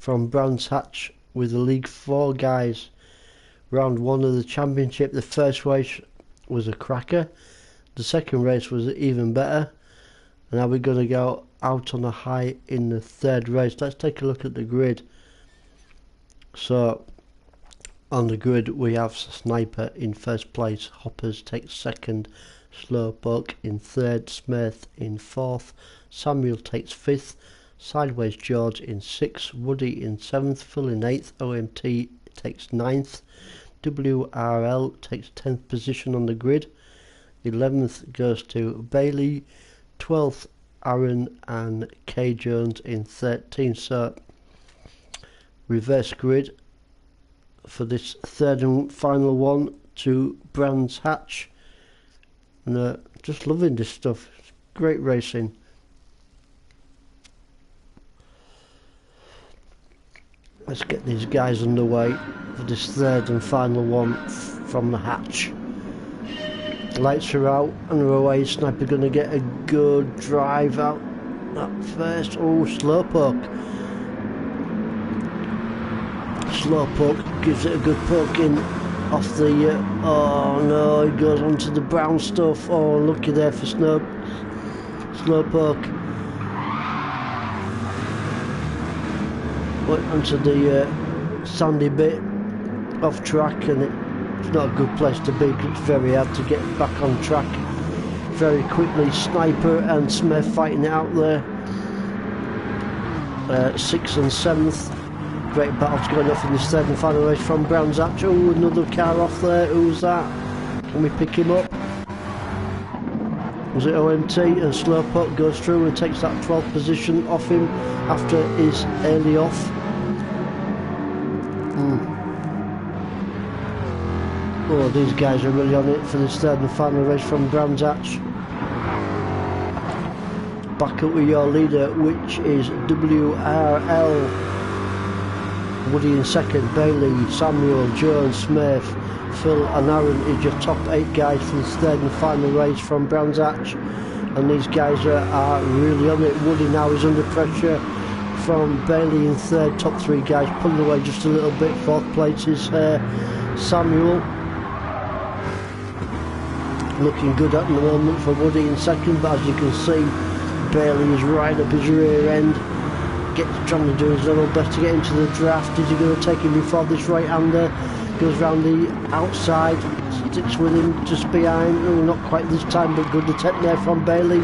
from Brands Hatch with the League 4 guys. Round 1 of the championship. The first race was a cracker. The second race was even better. And now we're going to go out on a high in the third race. Let's take a look at the grid. So on the grid we have Sniper in first place, Hoppers takes second, Slowpoke in third, Smith in fourth, Samuel takes fifth, Sideways George in sixth, Woody in seventh, Phil in eighth, OMT takes ninth, WRL takes 10th position on the grid, 11th goes to Bailey, 12th Aaron, and K Jones in 13th. So reverse grid for this third and final one to Brands Hatch, and just loving this stuff. It's great racing. Let's get these guys underway for this third and final one from the hatch. Lights are out and we're away. Sniper gonna get a good drive out that first. Oh, Slowpoke. Slowpoke gives it a good poke in off the oh no, he goes onto the brown stuff. Oh, lucky there for Slowpoke. Went onto the sandy bit off track, and it's not a good place to be because it's very hard to get back on track very quickly. Sniper and Smith fighting it out there, 6th and 7th. Great battles going off in this third and final race from Brands Hatch. Oh, another car off there. Who's that? Can we pick him up? Was it OMT? And Slowpoke goes through and takes that 12th position off him after his early off. Oh, these guys are really on it for this third and final race from Brands Hatch. Back up with your leader, which is WRL. Woody in second, Bailey, Samuel, Jones, Smith, Phil and Aaron is your top 8 guys for this third and final race from Brands Hatch, and these guys are really on it. Woody now is under pressure from Bailey in third, top 3 guys pulling away just a little bit. 4th place is Samuel. Looking good at the moment for Woody in second, but as you can see, Bailey is right up his rear end. Trying to do his level best to get into the draft. Is he going to take him before this right-hander goes round the outside, sticks with him just behind? Oh, not quite this time, but good attempt there from Bailey,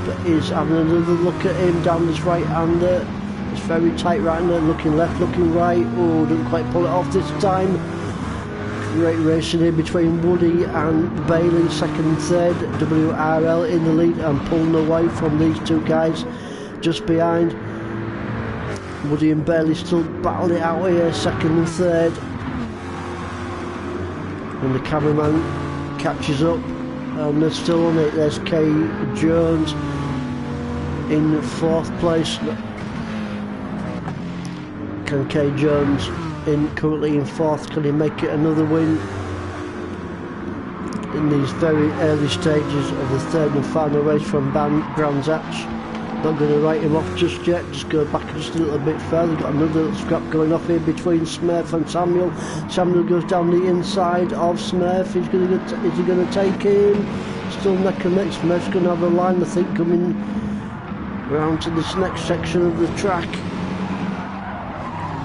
but he's having another look at him down this right-hander. It's very tight right-hander, looking left, looking right. Oh, didn't quite pull it off this time. Great racing here between Woody and Bailey, second and third. WRL in the lead and pulling away from these two guys just behind. Woody and Bailey still battling it out here, second and third. And the cameraman catches up, and they're still on it. There's K Jones in 4th place. Can K Jones currently in 4th, can he make it another win in these very early stages of the third and final race from Brands Hatch? Not going to write him off just yet, just go back just a little bit further. Got another little scrap going off here between Smurf and Samuel. Samuel goes down the inside of Smurf. Is he going to take him? Still neck and neck. Smurf's going to have a line, I think, coming round to this next section of the track.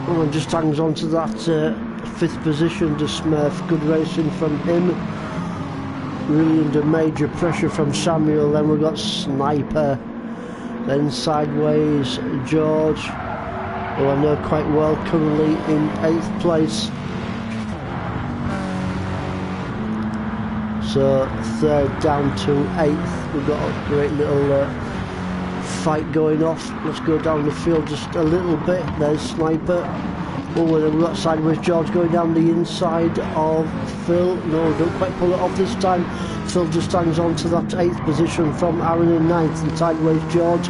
Oh, and just hangs on to that 5th position to Smurf. Good racing from him. Really under major pressure from Samuel. Then we've got Sniper. Then Sideways George, who I know quite well, currently in 8th place. So 3rd down to 8th. We've got a great little fight going off. Let's go down the field just a little bit. There's Sniper. Oh, and then we've got Sideways George going down the inside of Phil. No, don't quite pull it off this time. Phil just hangs on to that 8th position from Aaron in 9th, and Sideways George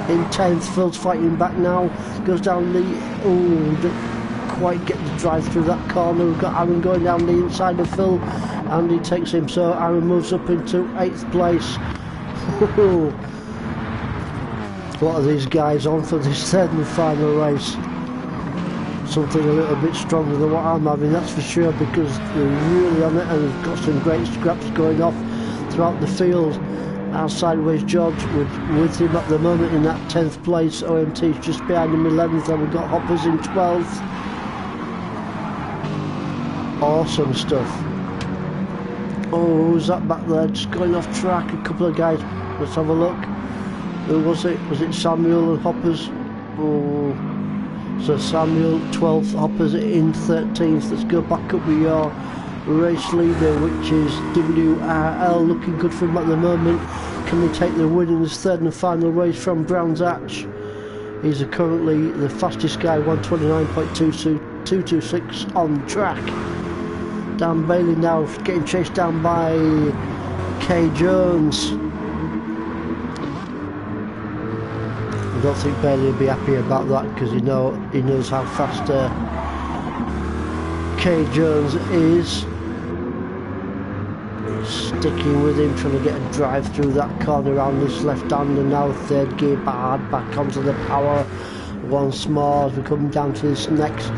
in 10th. Phil's fighting back now. Goes down the... Oh, don't quite get the drive through that corner. We've got Aaron going down the inside of Phil, and he takes him. So Aaron moves up into 8th place. What are these guys on for this third and final race? something a little bit stronger than what I'm having, that's for sure, because they're really on it and they've got some great scraps going off throughout the field. Our Sideways George with him at the moment in that 10th place. OMT's just behind him 11th, and we've got Hoppers in 12th. Awesome stuff. Oh, who's that back there just going off track? A couple of guys. Let's have a look. Who was it? Was it Samuel and Hoppers? Oh, so Samuel 12th, Hoppers in 13th. Let's go back up with your race leader, which is WRL. Looking good for him at the moment. Can he take the win in his third and final race from Brown's Hatch? He's currently the fastest guy, 129.226 on track. Dan Bailey now getting chased down by Kay Jones. I don't think Bailey will be happy about that, because he knows how fast Kay Jones is. Sticking with him, trying to get a drive through that corner around this left hand, and now third gear bad, back onto the power once more as we come down to this next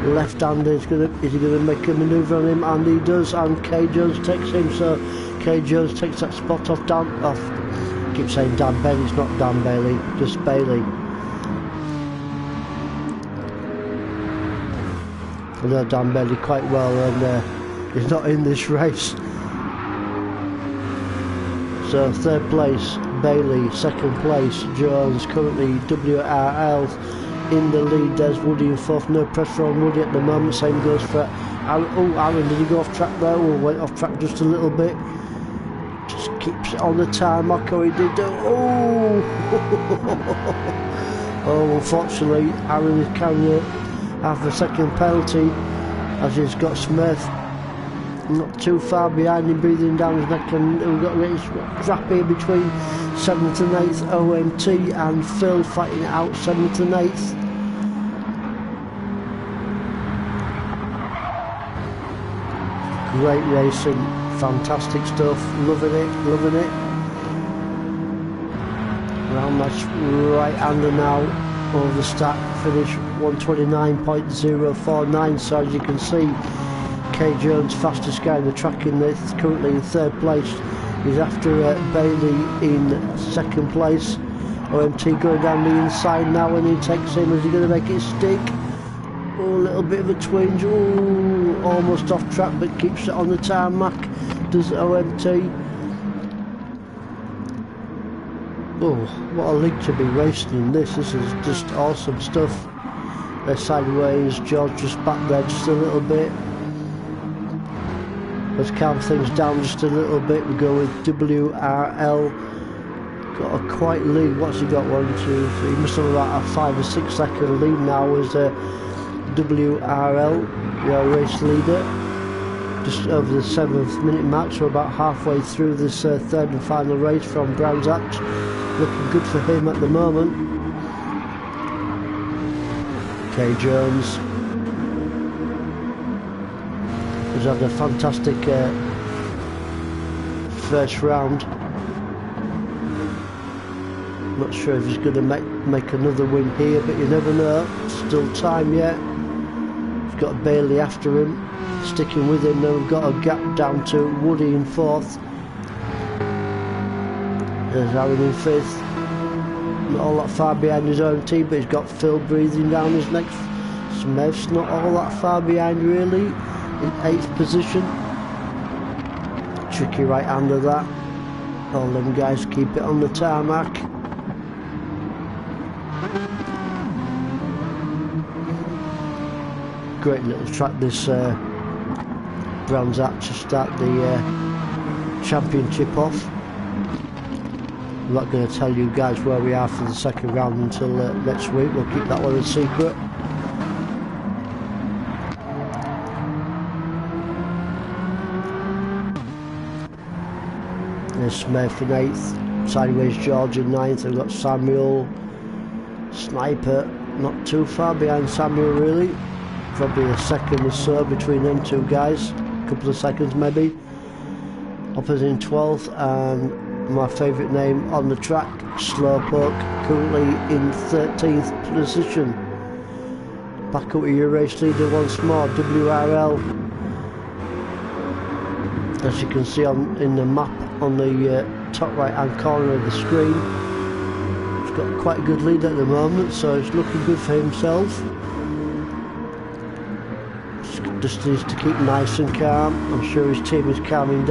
left-hander. Is he going to make a manoeuvre on him? And he does, and Kay Jones takes him, so Kay Jones takes that spot off I keep saying Dan Bailey, it's not Dan Bailey, just Bailey. I know Dan Bailey quite well, and he's not in this race. So third place Bailey, second place Jones, currently WRL in the lead. There's Woody in fourth, no pressure on Woody at the moment. Same goes for Aaron. Oh, Aaron, did he go off track there? Oh, went off track just a little bit. Just keeps it on the tarmac. Oh, he did do. Oh, oh, unfortunately Aaron is carrying half a second penalty, as he's got Smith not too far behind him, breathing down his neck, and we've got a race trap here between 7th and 8th, OMT and Phil fighting it out, 7th and 8th. Great racing, fantastic stuff, loving it. Around that right-hander now, over the stack, finish 129.049, so as you can see, Kay Jones, fastest guy in the track in this, currently in third place. He's after Bailey in second place. OMT going down the inside now, and he takes him. Is he going to make it stick? Oh, a little bit of a twinge. Oh, almost off track, but keeps it on the tarmac. Does OMT. Oh, what a league to be racing in this. This is just awesome stuff. They're sideways. George just back there just a little bit. Let's calm things down just a little bit. We go with WRL. Got a quite lead. What's he got? 1, 2, 3. He must have about a 5 or 6 second lead now as WRL, your race leader. Just over the 7th minute mark, so about halfway through this third and final race from Brown's Hatch. Looking good for him at the moment. Kay Jones has had a fantastic first round. Not sure if he's going to make another win here, but you never know. Still time yet. We've got Bailey after him, sticking with him. Now we've got a gap down to Woody in fourth. There's Aaron in fifth. Not all that far behind his own team, but he's got Phil breathing down his neck. Smith's not all that far behind really. In 8th position. Tricky right-hander that. All them guys keep it on the tarmac. Great little track this Brown's Hatch to start the championship off. I'm not going to tell you guys where we are for the second round until next week. We'll keep that one a secret. There's Smith in 8th, sideways George in 9th. I've got Samuel, Sniper, not too far behind Samuel really. Probably a second or so between them two guys, a couple of seconds maybe. Hoppers in 12th, and my favourite name on the track, Slowpoke, currently in 13th position. Back up to your race leader once more, WRL. As you can see in the map on the top right hand corner of the screen, he's got quite a good lead at the moment, so it's looking good for himself. Just needs to keep nice and calm. I'm sure his team is calming him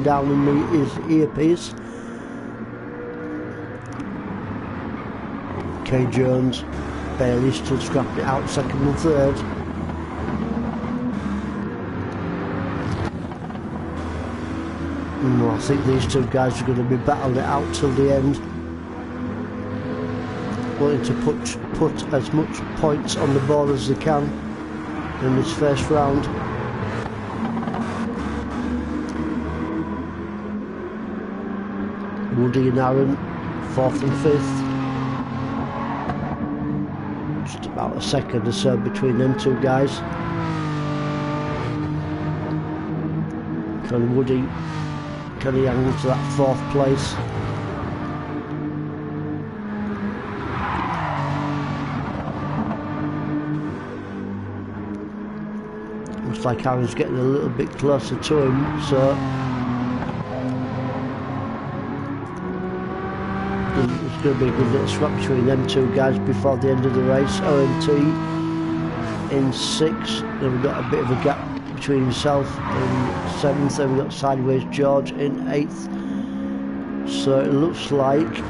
down in his earpiece. K Jones barely still scrapping it out, second and third. I think these two guys are going to be battling it out till the end, wanting to put as much points on the board as they can in this first round. Woody and Aaron, 4th and 5th. Just about a second or so between them two guys. Can Woody, can he hang on to that 4th place? Looks like Aaron's getting a little bit closer to him, so it's going to be a good little swap between them two guys before the end of the race. OMT in 6th, then we've got a bit of a gap between himself and 7th, then we've got Sideways George in 8th. So it looks like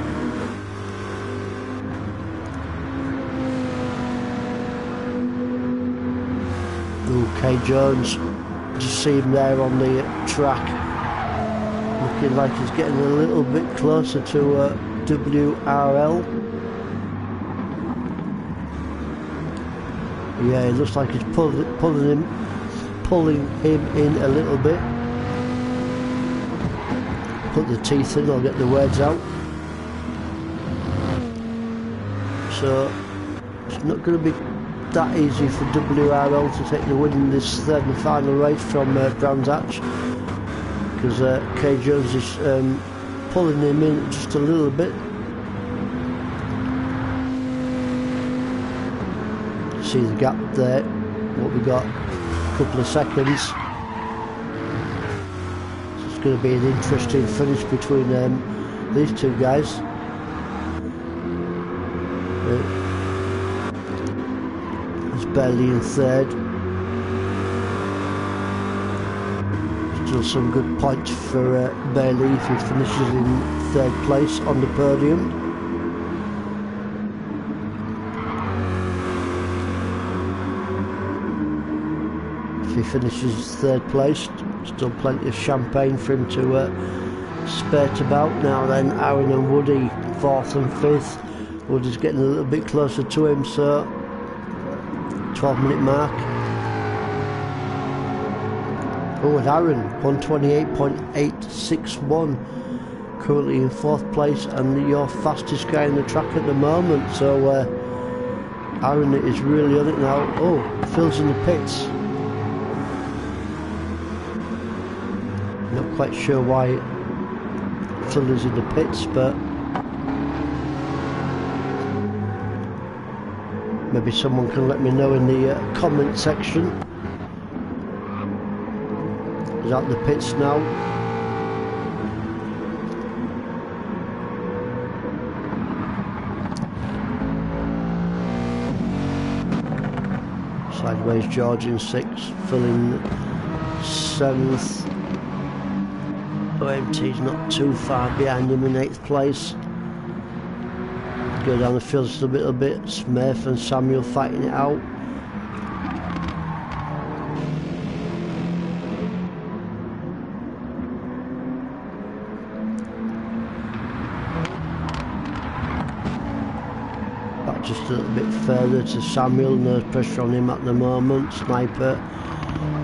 K Jones, just see him there on the track, looking like he's getting a little bit closer to WRL. Yeah, it looks like he's pulling him in a little bit. Put the teeth in, I'll get the words out. So it's not going to be that easy for WRL to take the win in this third and final race from Brands Hatch, because K Jones is pulling him in just a little bit. See the gap there, what we got, a couple of seconds. So it's going to be an interesting finish between these two guys. He's barely in 3rd. Still some good points for Bailey if he finishes in 3rd place on the podium. If he finishes 3rd place, still plenty of champagne for him to spurt about. Now then, Aaron and Woody, 4th and 5th. Woody's getting a little bit closer to him, so 12-minute mark. Oh, and Aaron, 128.861, currently in 4th place and your fastest guy in the track at the moment. So Aaron is really on it now. Oh, Phil's in the pits. Not quite sure why Phil is in the pits, but maybe someone can let me know in the comment section. He's out the pits now. Sideways George in 6th, Phil in 7th. OMT's not too far behind him in 8th place. Go down the field just a little bit. Smith and Samuel fighting it out. Back just a little bit further to Samuel. No pressure on him at the moment. Sniper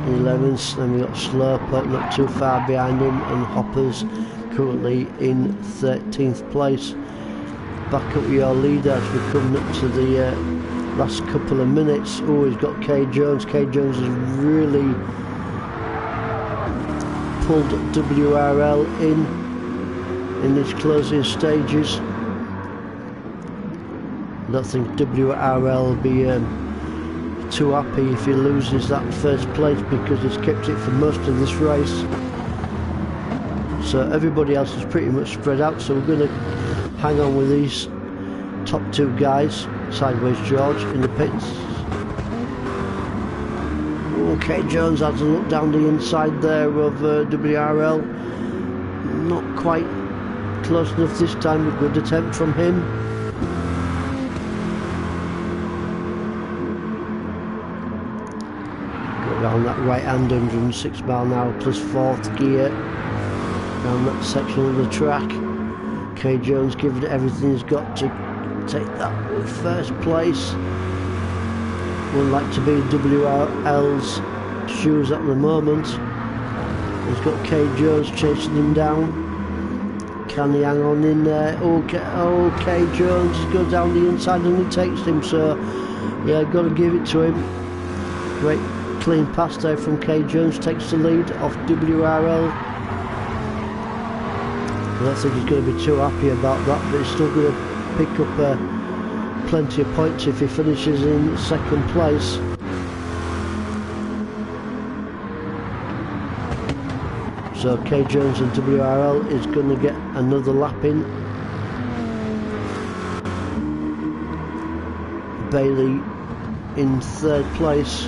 in 11th. Then we got Slurper not too far behind him, and Hoppers currently in 13th place. Back up your leader as we're coming up to the last couple of minutes. Oh, he's got K Jones. K Jones has really pulled WRL in these closing stages. I don't think WRL will be too happy if he loses that first place, because he's kept it for most of this race. So everybody else is pretty much spread out, so we're going to hang on with these top two guys. Sideways George in the pits. Okay, Jones has a look down the inside there of WRL. Not quite close enough this time. A good attempt from him. Go down that right hand, 106 mile an hour plus fourth gear. Down that section of the track. K Jones giving it everything he's got to take that first place. Wouldn't like to be in WRL's shoes at the moment. He's got K Jones chasing him down. Can he hang on in there? Okay, Jones goes down the inside and he takes him, so yeah, got to give it to him. Great clean pass there from K Jones, takes the lead off WRL. I don't think he's going to be too happy about that, but he's still going to pick up plenty of points if he finishes in second place. So K Jones and WRL is going to get another lap in. Bailey in third place.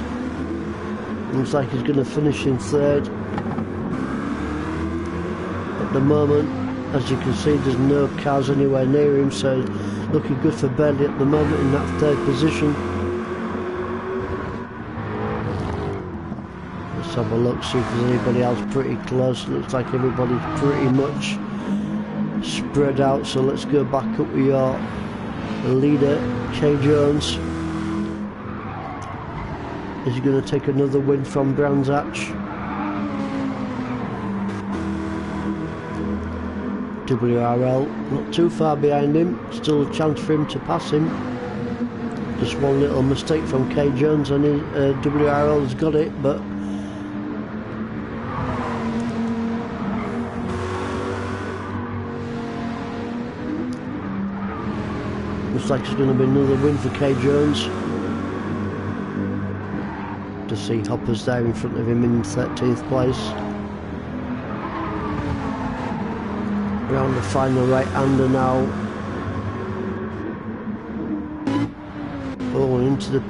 Looks like he's going to finish in third. At the moment, as you can see, there's no cars anywhere near him, so looking good for Bailey at the moment in that third position. Let's have a look, see if there's anybody else pretty close. Looks like everybody's pretty much spread out, so let's go back up with your leader, K Jones. Is he going to take another win from Brands Hatch? WRL not too far behind him, still a chance for him to pass him. Just one little mistake from K Jones and WRL has got it, but looks like it's going to be another win for K Jones. To see Hopper's there in front of him in 13th place. Around the final right-hander now. Oh, into the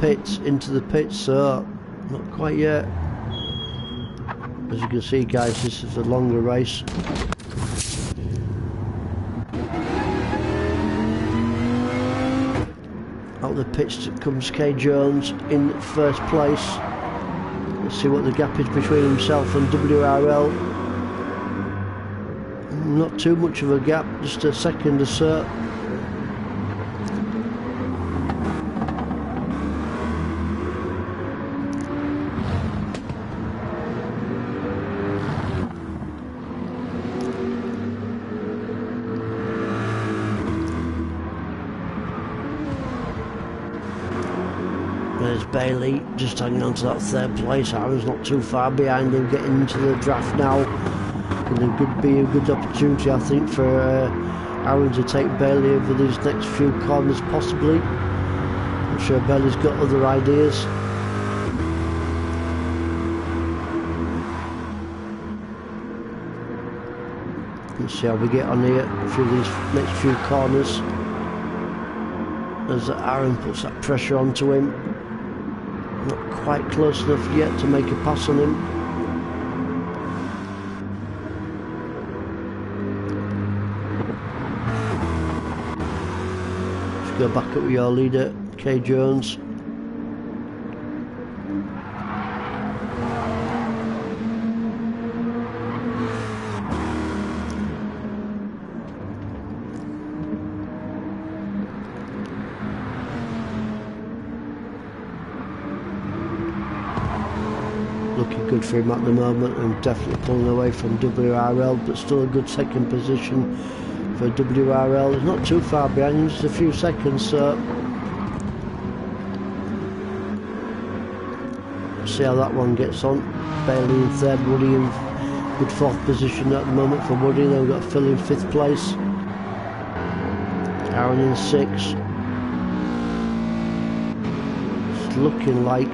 pits, so not quite yet. As you can see, guys, this is a longer race. Out the pits comes K Jones in first place. Let's see what the gap is between himself and WRL. Not too much of a gap, just a second or so. There's Bailey just hanging on to that third place. Aaron's not too far behind him, getting into the draft now. It could be a good opportunity, I think, for Aaron to take Bailey over these next few corners, possibly. I'm sure Bailey's got other ideas. Let's see how we get on here through these next few corners. As Aaron puts that pressure onto him. Not quite close enough yet to make a pass on him. Go back up with your leader, K Jones. Looking good for him at the moment, and definitely pulling away from WRL, but still a good second position for WRL. He's not too far behind him, just a few seconds, so see how that one gets on. Bailey in third, Woody in good fourth position at the moment for Woody. Then we've got Phil in fifth place, Aaron in sixth. It's looking like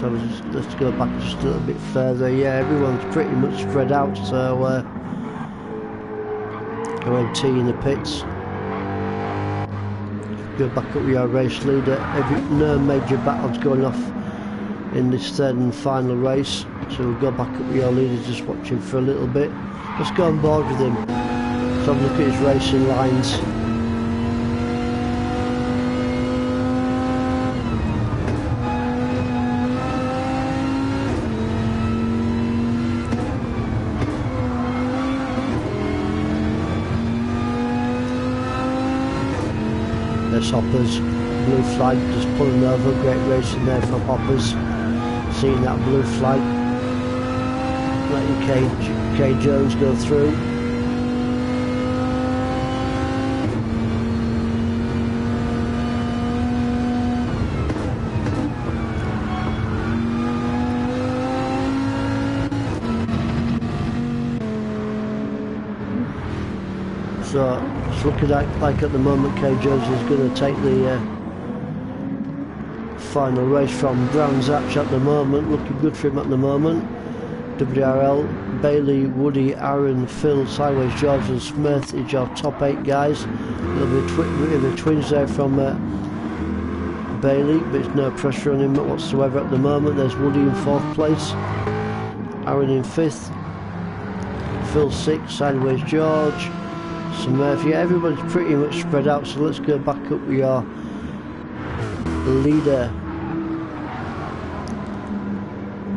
So let's go back just a little bit further. Yeah, everyone's pretty much spread out, so OMT in the pits. Go back up with your race leader. No major battles going off in this third and final race, so we'll go back up with your leader, just watching for a little bit. Let's go on board with him. Let's have a look at his racing lines. There's Hoppers, blue flag just pulling over, great racing there from Hoppers, seeing that blue flag, letting K Jones go through. So it's looking like at the moment K Jones is going to take the final race from Brands Hatch at the moment. Looking good for him at the moment. WRL, Bailey, Woody, Aaron, Phil, Sideways, George and Smith is your top 8 guys. There'll be the twins there from Bailey, but there's no pressure on him whatsoever at the moment. There's Woody in 4th place, Aaron in 5th, Phil 6th, Sideways George, Smith. Yeah, everybody's pretty much spread out, so let's go back up with your leader.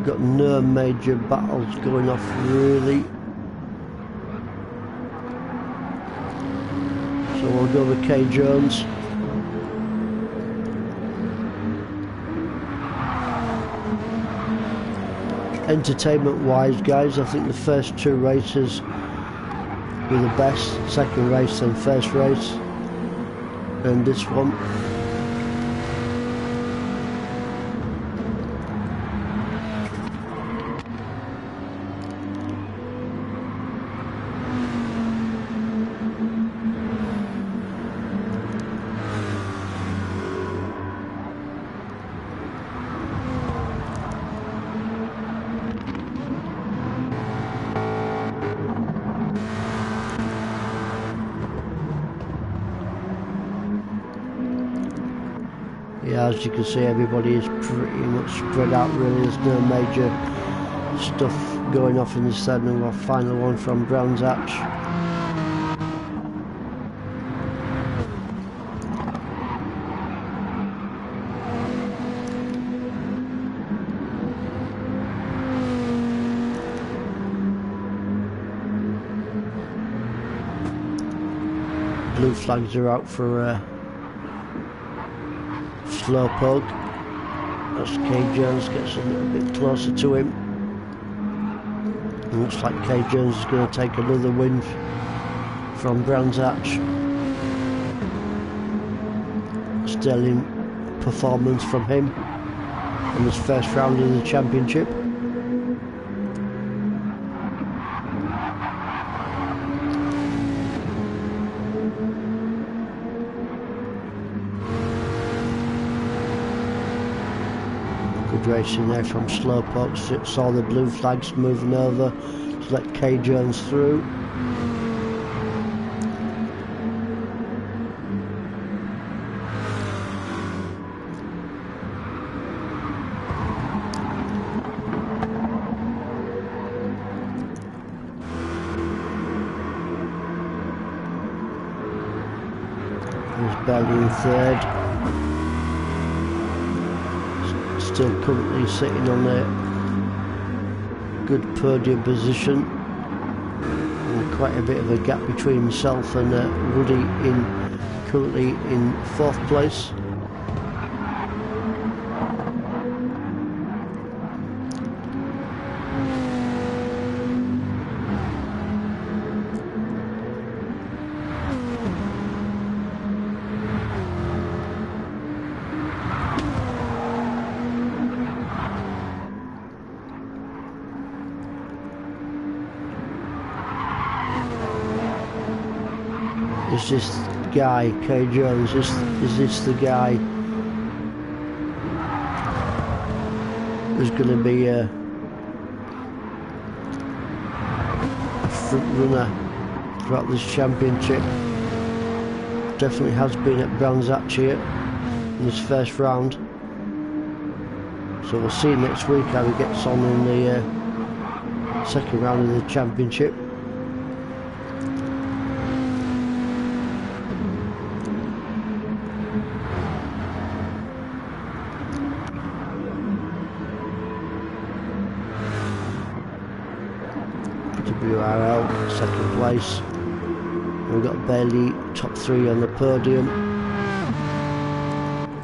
Got no major battles going off really, so we'll go with K Jones. Entertainment wise, guys, I think the first 2 races were the best. Second race and first race, and this one. Yeah, as you can see, everybody is pretty much spread out really. There's no major stuff going off in this third and our final one from Brands Hatch. Blue flags are out for Slowpoke. That's K Jones, gets a little bit closer to him. And looks like K Jones is going to take another win from Brands Hatch. Sterling performance from him in his first round of the championship. Good racing there from Slowpoke. Saw the blue flags moving over to let K Jones through. There's Bailey in 3rd. Still currently sitting on a good podium position, and quite a bit of a gap between himself and Woody currently in 4th place. Is this guy, K Jones, is this the guy who's going to be a front runner throughout this championship. Definitely has been at Brands Hatch here in this first round. So we'll see next week how he gets on in the second round of the championship. WRL second place. We've got Bailey top 3 on the podium.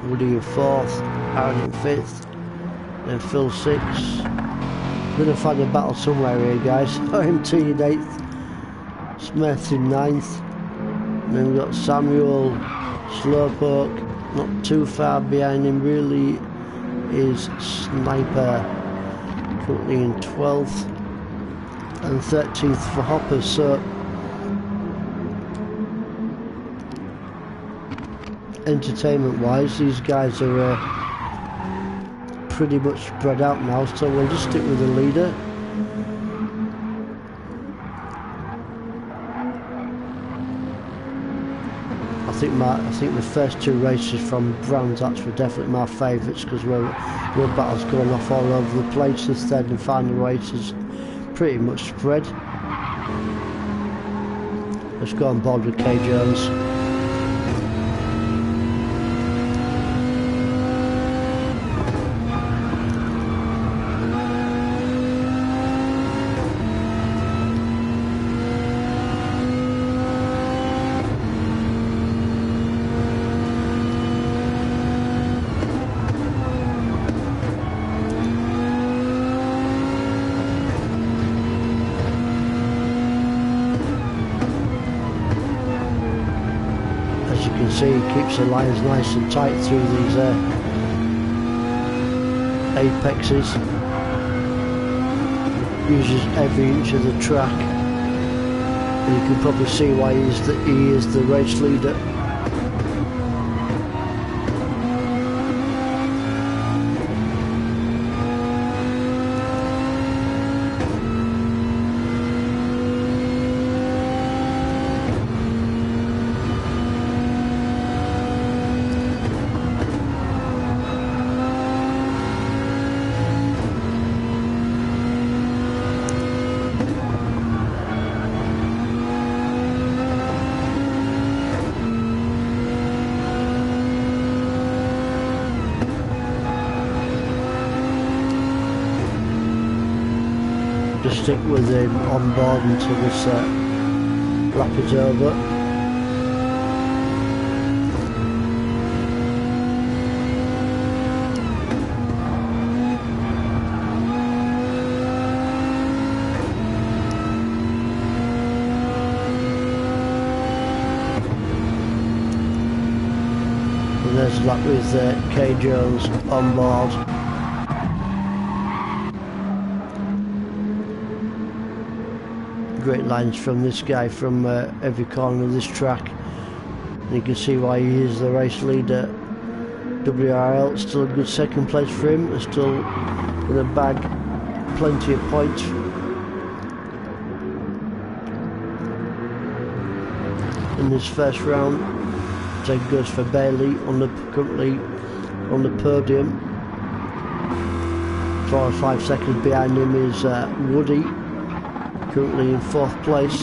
Woody in 4th, Aaron in 5th, then Phil 6th. Going to find a battle somewhere here, guys. OMT in 8th, Smith in 9th, and then we've got Samuel, Slowpoke, not too far behind him really is Sniper, currently in 12th, and 13th for Hopper. So entertainment wise, these guys are pretty much spread out now, so we'll just stick with the leader. I think the first 2 races from Brands Hatch were definitely my favourites, because we're battles going off all over the place. The third and final races pretty much spread. Let's go on board with K Jones. See, he keeps the lines nice and tight through these apexes. Uses every inch of the track, and you can probably see why he is the race leader. Just stick with him on board until this lap is over. And there's a lap with K Jones on board. Great lines from this guy from every corner of this track, and you can see why he is the race leader. WRL still a good second place for him, and still going to bag plenty of points. In this first round, same goes for Bailey currently on the podium. 4 or 5 seconds behind him is Woody, currently in 4th place.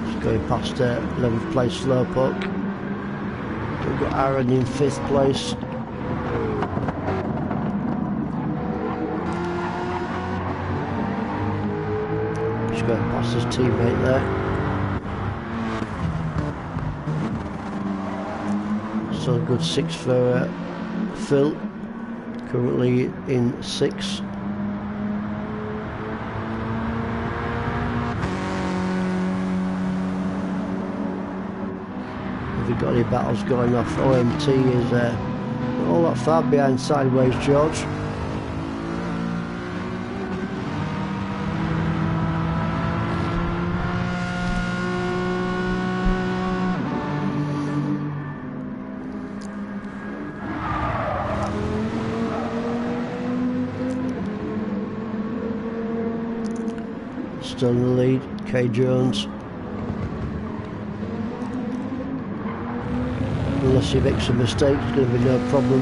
Just going past 11th place Slowpoke. We've got Aaron in 5th place. Just going past his teammate there. Still a good 6 for Phil, currently in 6th. We've got any battles going off. OMT is not all that far behind Sideways George. still in the lead. K Jones. Unless he makes a mistake, it's going to be no problem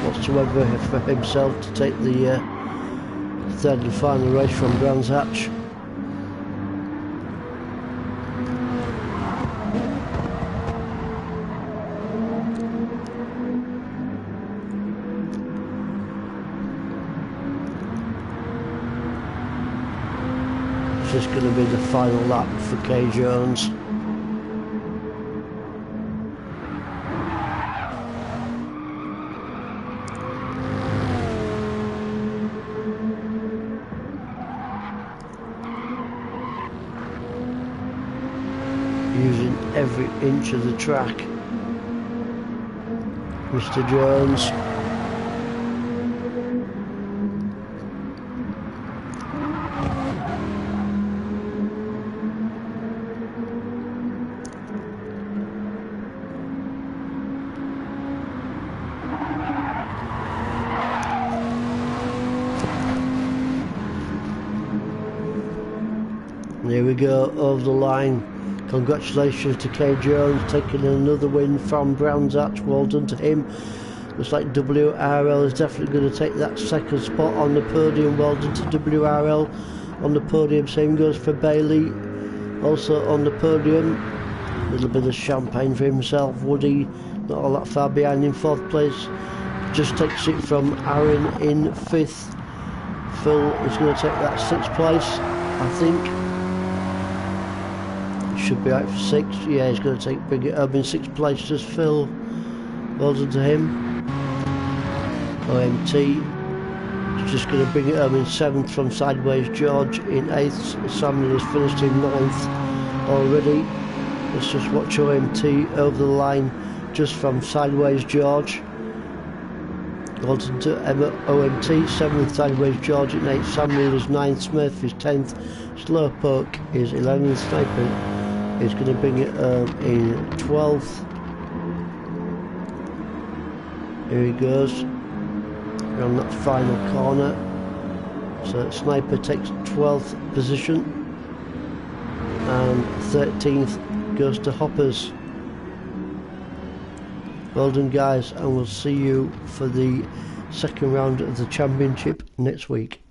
whatsoever for himself to take the third and final race from Brands Hatch. It's just going to be the final lap for K Jones. Using every inch of the track. Mr. Jones. And here we go, over the line. Congratulations to K Jones, taking another win from Brands Hatch. Well done to him. Looks like WRL is definitely going to take that second spot on the podium. Well done to WRL on the podium. Same goes for Bailey, also on the podium. A little bit of champagne for himself. Woody, not all that far behind in fourth place. Just takes it from Aaron in fifth. Phil is going to take that sixth place, I think. Should be out for sixth. Yeah, he's going to bring it up in sixth place. Just Phil. Well done to him. OMT is just going to bring it up in seventh from Sideways George in eighth. Samuel has finished in ninth already. Let's just watch OMT over the line just from Sideways George. Well done to OMT. Seventh Sideways George in eighth. Samuel is ninth. Smith is 10th. Slowpoke is 11th. Sniper is going to bring it in 12th. Here he goes around that final corner. So Sniper takes 12th position and 13th goes to Hoppers. Well done guys, and we'll see you for the second round of the championship next week.